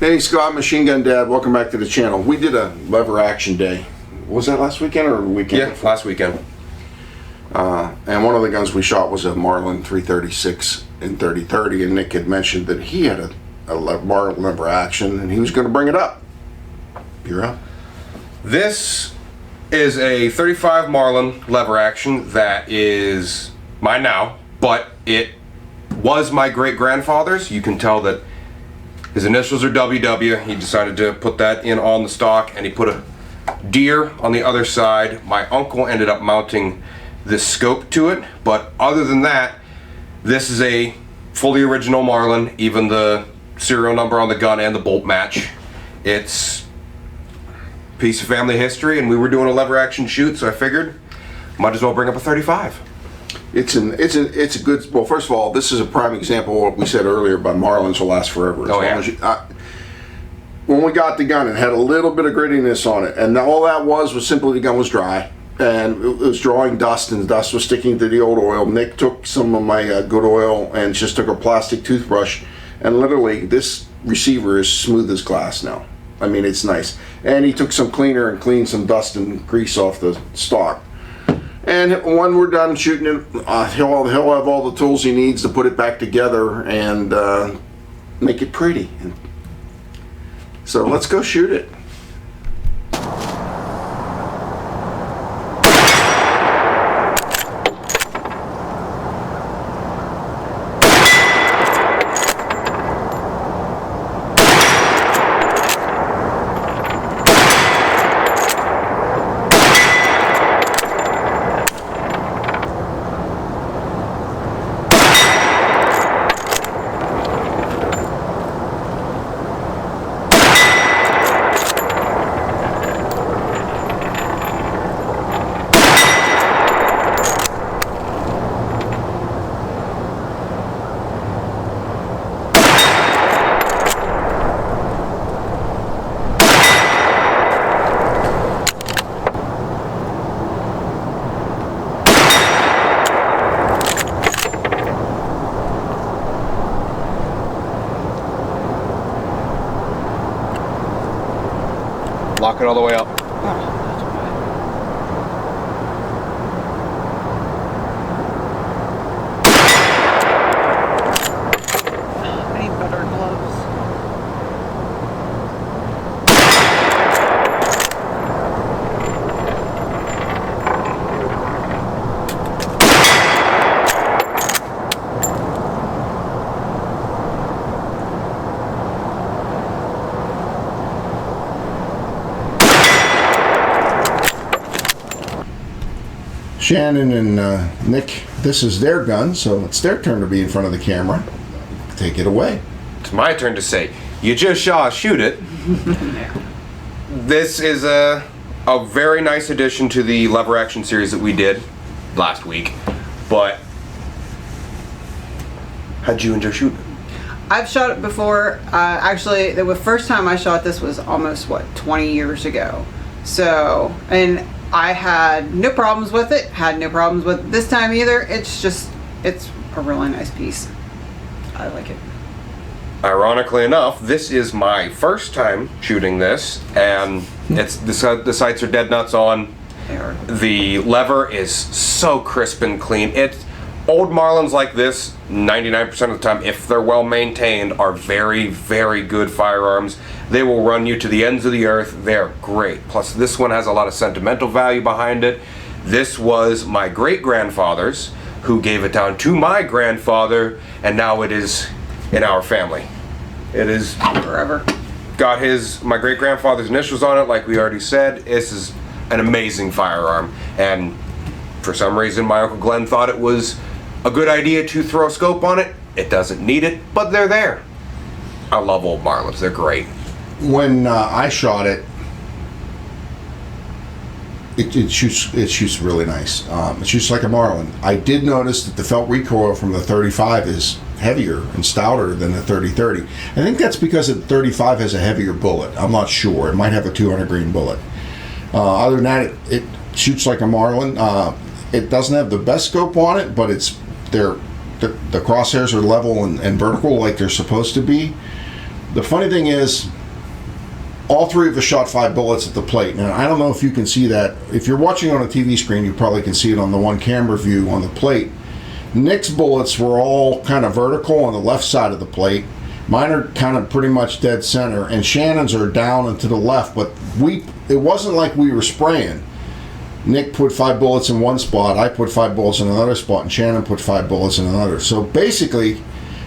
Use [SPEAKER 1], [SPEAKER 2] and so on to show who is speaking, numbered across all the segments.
[SPEAKER 1] Hey Scott, Machine Gun Dad, welcome back to the channel. We did a lever action day. Was that last weekend or the weekend?
[SPEAKER 2] Yeah,
[SPEAKER 1] before?
[SPEAKER 2] last weekend.
[SPEAKER 1] And one of the guns we shot was a Marlin 336 in 30-30, and Nick had mentioned that he had a Marlin lever action and he was going to bring it up. You're up.
[SPEAKER 2] This is a 35 Marlin lever action that is mine now, but it was my great-grandfather's. You can tell that his initials are WW. He decided to put that in on the stock, and he put a deer on the other side. My uncle ended up mounting this scope to it, but other than that, this is a fully original Marlin, even the serial number on the gun and the bolt match. It's a piece of family history, and we were doing a lever action shoot, so I figured might as well bring up a 35.
[SPEAKER 1] It's a good. Well, first of all, this is a prime example of what we said earlier about Marlins will last forever.
[SPEAKER 2] Oh yeah.
[SPEAKER 1] When we got the gun, it had a little bit of grittiness on it, and all that was simply the gun was dry, and it was drawing dust, and the dust was sticking to the old oil. Nick took some of my good oil and just took a plastic toothbrush, and literally this receiver is smooth as glass now. I mean, it's nice. And he took some cleaner and cleaned some dust and grease off the stock. And when we're done shooting it, he'll have all the tools he needs to put it back together and make it pretty. So let's go shoot it.
[SPEAKER 2] Lock it all the way up.
[SPEAKER 3] I need better gloves.
[SPEAKER 1] Shannon and Nick, this is their gun, so it's their turn to be in front of the camera. Take it away.
[SPEAKER 2] It's my turn to say, you just saw us shoot it. This is a very nice addition to the lever action series that we did last week, but how'd you enjoy shooting it?
[SPEAKER 3] I've shot it before. Actually, the first time I shot this was almost, 20 years ago. So, and I had no problems with it. Had no problems with it this time either. It's a really nice piece. I like it.
[SPEAKER 2] Ironically enough, this is my first time shooting this, and it's the sights are dead nuts on.
[SPEAKER 3] They are.
[SPEAKER 2] The lever is so crisp and clean. Old Marlins like this, 99% of the time, if they're well maintained, are very, very good firearms. They will run you to the ends of the earth. They're great. Plus, this one has a lot of sentimental value behind it. This was my great-grandfather's, who gave it down to my grandfather, and now it is in our family. It is
[SPEAKER 3] Forever.
[SPEAKER 2] got my great-grandfather's initials on it, like we already said. This is an amazing firearm, and for some reason, my Uncle Glenn thought it was a good idea to throw a scope on it. It doesn't need it, but they're there. I love old Marlins. They're great.
[SPEAKER 1] When I shot it, it shoots really nice. It shoots like a Marlin. I did notice that the felt recoil from the 35 is heavier and stouter than the 30-30. I think that's because the 35 has a heavier bullet. I'm not sure. It might have a 200 grain bullet. Other than that, it shoots like a Marlin. It doesn't have the best scope on it, but the crosshairs are level and vertical like they're supposed to be. The funny thing is, all three of us shot 5 bullets at the plate. Now, I don't know if you can see that. If you're watching on a TV screen, you probably can see it on the one camera view on the plate. Nick's bullets were all kind of vertical on the left side of the plate. Mine are kind of pretty much dead center, and Shannon's are down and to the left, but it wasn't like we were spraying. Nick put 5 bullets in one spot, I put 5 bullets in another spot, and Shannon put 5 bullets in another. So basically,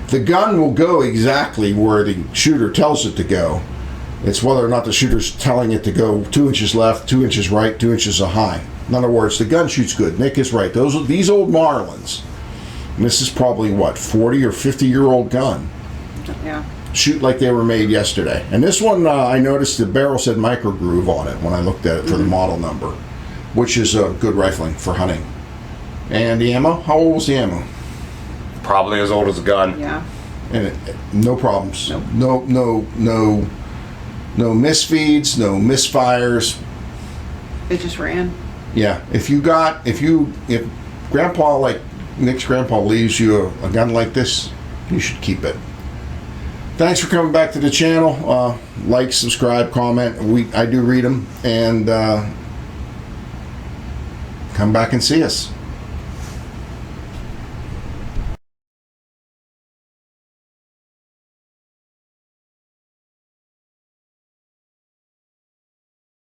[SPEAKER 1] the gun will go exactly where the shooter tells it to go. It's whether or not the shooter's telling it to go 2 inches left, 2 inches right, 2 inches high. In other words, the gun shoots good. Nick is right. These old Marlins, and this is probably, what, 40 or 50-year-old gun.
[SPEAKER 3] Yeah.
[SPEAKER 1] Shoot like they were made yesterday. And this one, I noticed the barrel said micro groove on it when I looked at it for the model number, which is good rifling for hunting. And the ammo? How old was the ammo?
[SPEAKER 2] Probably as old as a gun.
[SPEAKER 3] Yeah.
[SPEAKER 1] And no problems.
[SPEAKER 3] Nope.
[SPEAKER 1] No misfeeds, no misfires.
[SPEAKER 3] It just ran.
[SPEAKER 1] Yeah. If Grandpa, like Nick's grandpa, leaves you a gun like this, you should keep it. Thanks for coming back to the channel. Like, subscribe, comment. I do read them. And come back and see us.